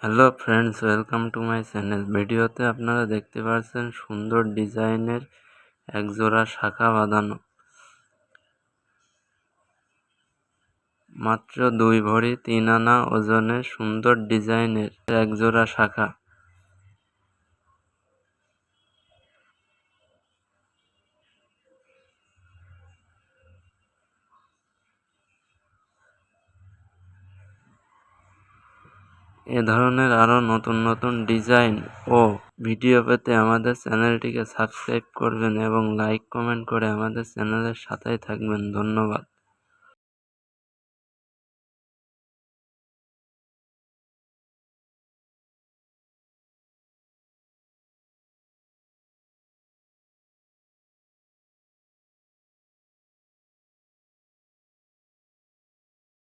Hello friends, welcome to my channel. ভিডিওতে আপনারা দেখতে পাচ্ছেন সুন্দর ডিজাইনের একজোড়া শাখা বাঁধানো, মাত্র 2 ভরি 3 আনা ওজনের সুন্দর ডিজাইনের একজোড়া শাখা। এ ধরনের আরও নতুন নতুন ডিজাইন ও ভিডিও পেতে আমাদের চ্যানেলটিকে সাবস্ক্রাইব করবেন এবং লাইক কমেন্ট করে আমাদের চ্যানেলের সাথেই থাকবেন। ধন্যবাদ।